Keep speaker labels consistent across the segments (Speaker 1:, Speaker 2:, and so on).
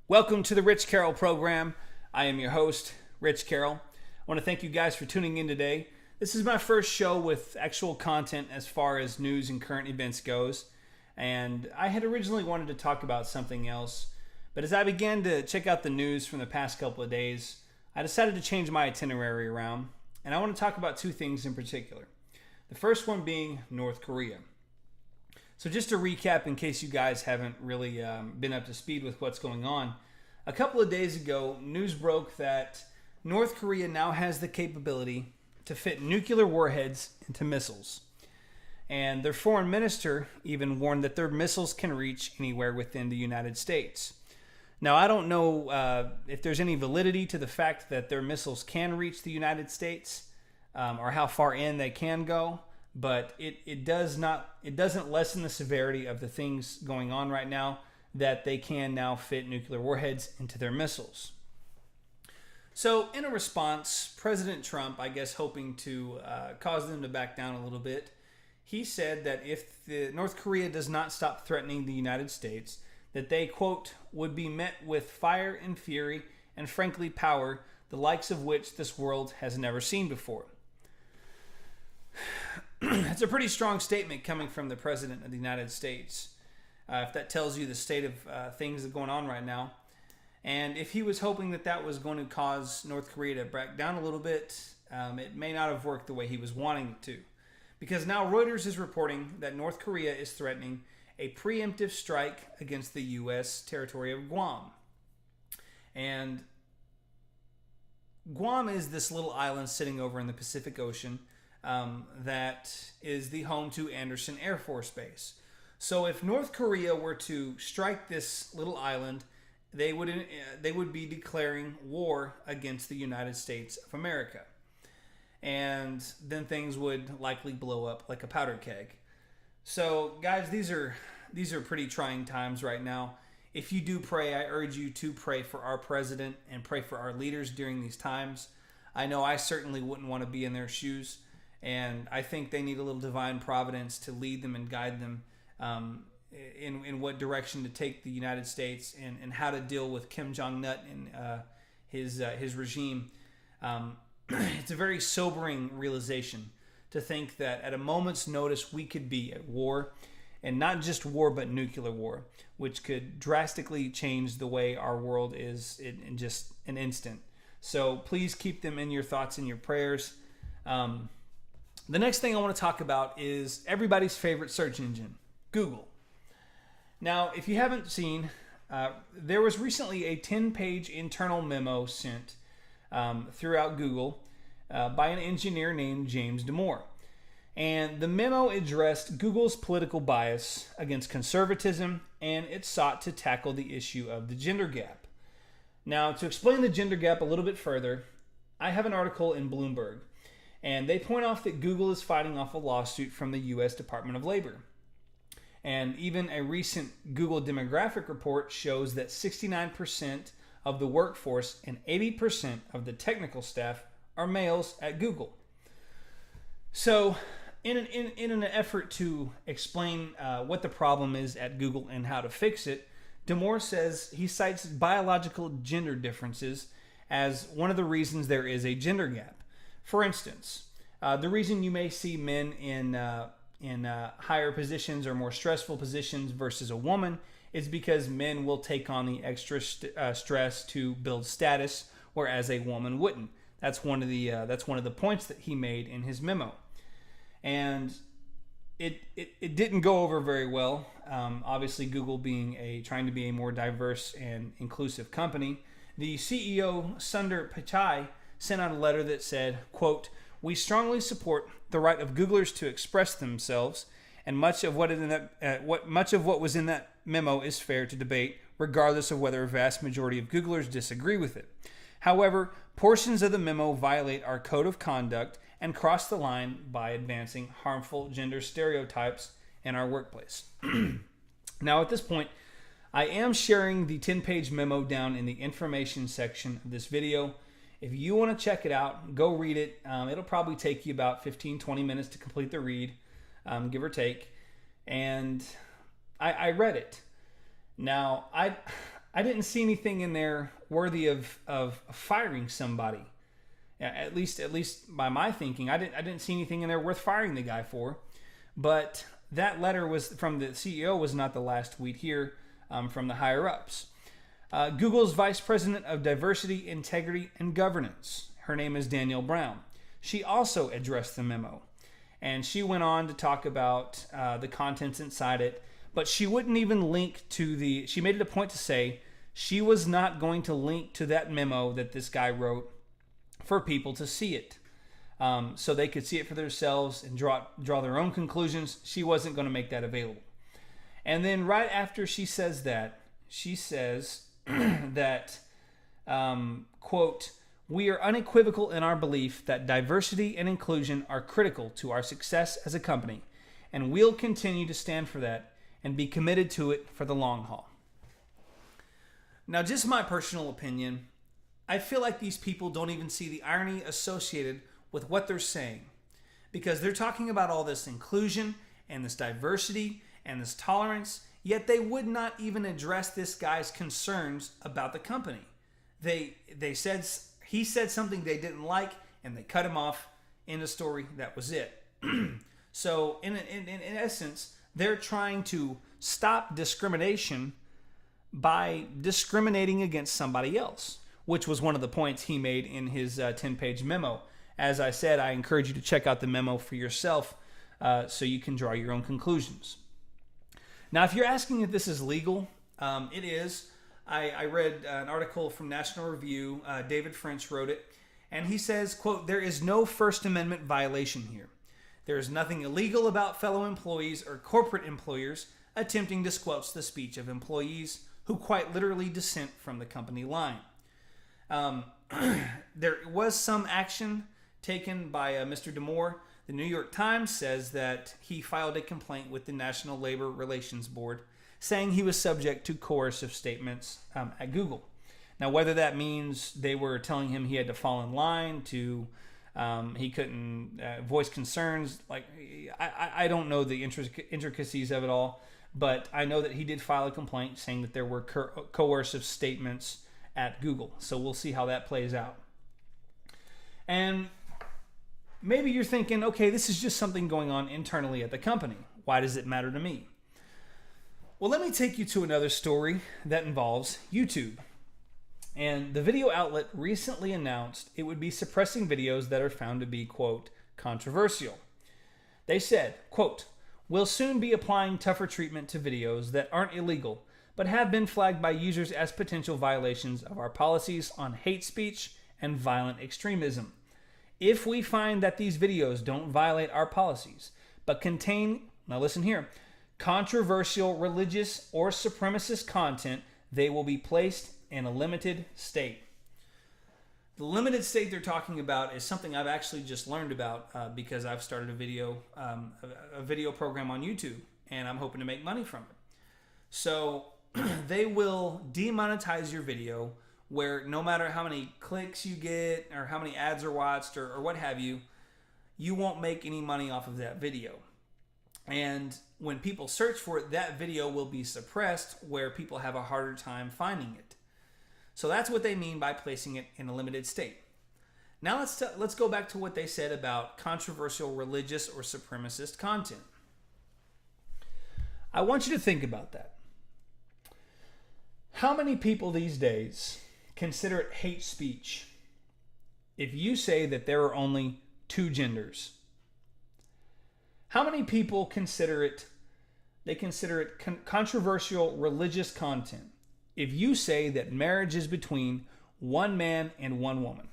Speaker 1: Welcome to the Rich Carroll program. I am your host, Rich Carroll. I want to thank you guys for tuning in today. This is my first show with actual content as far as news and current events goes. And I had originally wanted to talk about something else, but as I began to check out the news from the past couple of days, I decided to change my itinerary around, and I want to talk about two things in particular. The first one being North Korea. So just to recap, in case you guys haven't really been up to speed with what's going on, a couple of days ago, news broke that North Korea now has the capability to fit nuclear warheads into missiles. And their foreign minister even warned that their missiles can reach anywhere within the United States. Now, I don't know if there's any validity to the fact that their missiles can reach the United States or how far in they can go. But it doesn't lessen the severity of the things going on right now, that they can now fit nuclear warheads into their missiles. So in a response, President Trump, I guess hoping to cause them to back down a little bit, he said that if North Korea does not stop threatening the United States, that they, quote, would be met with fire and fury and frankly power, the likes of which this world has never seen before. It's a pretty strong statement coming from the President of the United States, if that tells you the state of things that are going on right now. And if he was hoping that that was going to cause North Korea to back down a little bit, it may not have worked the way he was wanting it to. Because now Reuters is reporting that North Korea is threatening a preemptive strike against the U.S. territory of Guam. And Guam is this little island sitting over in the Pacific Ocean that is the home to Andersen Air Force Base. So if North Korea were to strike this little island, they would be declaring war against the United States of America. And then things would likely blow up like a powder keg. So guys, these are pretty trying times right now. If you do pray, I urge you to pray for our president and pray for our leaders during these times. I know I certainly wouldn't want to be in their shoes. And I think they need a little divine providence to lead them and guide them in what direction to take the United States and how to deal with Kim Jong-un and his regime. It's a very sobering realization to think that at a moment's notice we could be at war, and not just war but nuclear war, which could drastically change the way our world is in just an instant. So please keep them in your thoughts and your prayers. The next thing I want to talk about is everybody's favorite search engine, Google. Now, if you haven't seen, there was recently a 10-page internal memo sent throughout Google by an engineer named James Damore. And the memo addressed Google's political bias against conservatism, and it sought to tackle the issue of the gender gap. Now, to explain the gender gap a little bit further, I have an article in Bloomberg. And they point out that Google is fighting off a lawsuit from the U.S. Department of Labor. And even a recent Google demographic report shows that 69% of the workforce and 80% of the technical staff are males at Google. So in an effort to explain what the problem is at Google and how to fix it, Damore says he cites biological gender differences as one of the reasons there is a gender gap. For instance, the reason you may see men in higher positions or more stressful positions versus a woman is because men will take on the extra stress to build status, whereas a woman wouldn't. That's one of the points that he made in his memo, and it didn't go over very well. Obviously, Google trying to be a more diverse and inclusive company, the CEO Sundar Pichai sent out a letter that said, quote, "We strongly support the right of Googlers to express themselves, and much of what was in that memo is fair to debate, regardless of whether a vast majority of Googlers disagree with it. However, portions of the memo violate our code of conduct and cross the line by advancing harmful gender stereotypes in our workplace." Now, at this point, I am sharing the 10-page memo down in the information section of this video. If you want to check it out, go read it. It'll probably take you about 15-20 minutes to complete the read, give or take. And I read it. Now, I didn't see anything in there worthy of firing somebody. At least by my thinking, I didn't see anything in there worth firing the guy for. But that letter was from the CEO was not the last tweet here from the higher ups. Google's Vice President of Diversity, Integrity, and Governance. Her name is Danielle Brown. She also addressed the memo. And she went on to talk about the contents inside it. But she wouldn't even link to she made it a point to say she was not going to link to that memo that this guy wrote for people to see it. So they could see it for themselves and draw their own conclusions. She wasn't going to make that available. And then right after she says that, she says that, quote, "We are unequivocal in our belief that diversity and inclusion are critical to our success as a company, and we'll continue to stand for that and be committed to it for the long haul." Now, just my personal opinion, I feel like these people don't even see the irony associated with what they're saying, because they're talking about all this inclusion and this diversity and this tolerance, yet they would not even address this guy's concerns about the company. He said something they didn't like, and they cut him off in the story. That was it. So in essence, they're trying to stop discrimination by discriminating against somebody else, which was one of the points he made in his 10-page memo. As I said, I encourage you to check out the memo for yourself so you can draw your own conclusions. Now, if you're asking if this is legal, it is. I read an article from National Review. David French wrote it, and he says, quote, "There is no First Amendment violation here. There is nothing illegal about fellow employees or corporate employers attempting to squelch the speech of employees who quite literally dissent from the company line." There was some action taken by Mr. Damore. The New York Times says that he filed a complaint with the National Labor Relations Board saying he was subject to coercive statements at Google. Now, whether that means they were telling him he had to fall in line, to he couldn't voice concerns, like I don't know the intricacies of it all, but I know that he did file a complaint saying that there were coercive statements at Google. So we'll see how that plays out. And maybe you're thinking, okay, this is just something going on internally at the company. Why does it matter to me? Well, let me take you to another story that involves YouTube. And the video outlet recently announced it would be suppressing videos that are found to be, quote, controversial. They said, quote, "We'll soon be applying tougher treatment to videos that aren't illegal, but have been flagged by users as potential violations of our policies on hate speech and violent extremism. If we find that these videos don't violate our policies, but contain," now listen here, "controversial religious or supremacist content, they will be placed in a limited state." The limited state they're talking about is something I've actually just learned about because I've started a video program on YouTube, and I'm hoping to make money from it. So they will demonetize your video, where no matter how many clicks you get or how many ads are watched or what have you, you won't make any money off of that video. And when people search for it, that video will be suppressed, where people have a harder time finding it. So that's what they mean by placing it in a limited state. Now let's go back to what they said about controversial religious or supremacist content. I want you to think about that. How many people these days consider it hate speech if you say that there are only two genders? How many people consider it controversial religious content if you say that marriage is between one man and one woman?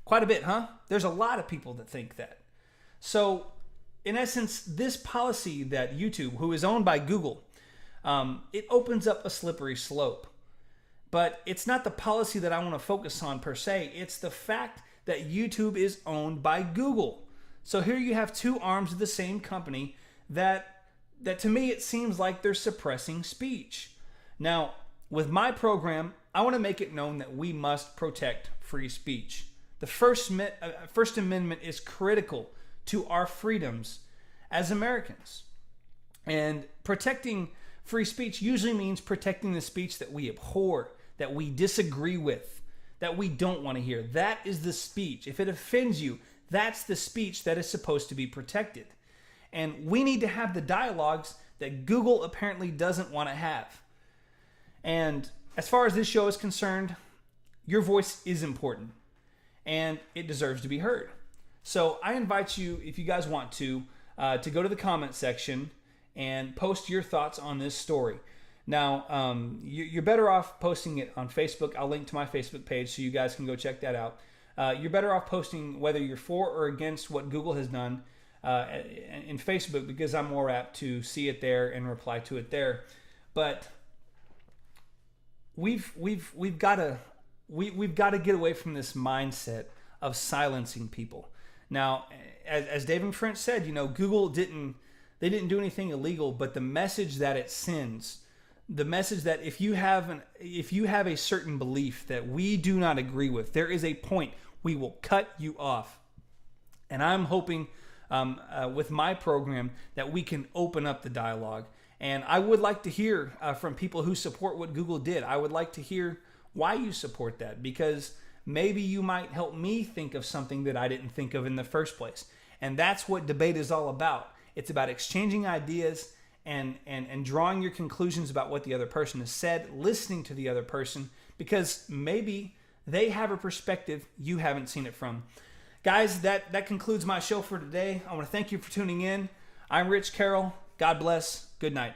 Speaker 1: Quite a bit, huh? There's a lot of people that think that. So, in essence, this policy that YouTube, who is owned by Google, it opens up a slippery slope. But it's not the policy that I want to focus on per se. It's the fact that YouTube is owned by Google. So here you have two arms of the same company that to me it seems like they're suppressing speech. Now, with my program, I want to make it known that we must protect free speech. The First Amendment is critical to our freedoms as Americans. And protecting Free speech usually means protecting the speech that we abhor, that we disagree with, that we don't want to hear. That is the speech. If it offends you, that's the speech that is supposed to be protected. And we need to have the dialogues that Google apparently doesn't want to have. And as far as this show is concerned, your voice is important and it deserves to be heard. So I invite you, if you guys want to go to the comment section and post your thoughts on this story. Now, you're better off posting it on Facebook. I'll link to my Facebook page so you guys can go check that out. You're better off posting whether you're for or against what Google has done in Facebook, because I'm more apt to see it there and reply to it there. But we've got to get away from this mindset of silencing people. Now, as David French said, Google didn't do anything illegal, but the message that it sends, the message that if you have a certain belief that we do not agree with, there is a point we will cut you off. And I'm hoping with my program that we can open up the dialogue. And I would like to hear from people who support what Google did. I would like to hear why you support that, because maybe you might help me think of something that I didn't think of in the first place. And that's what debate is all about. It's about exchanging ideas and drawing your conclusions about what the other person has said, listening to the other person, because maybe they have a perspective you haven't seen it from. Guys, that concludes my show for today. I want to thank you for tuning in. I'm Rich Carroll. God bless. Good night.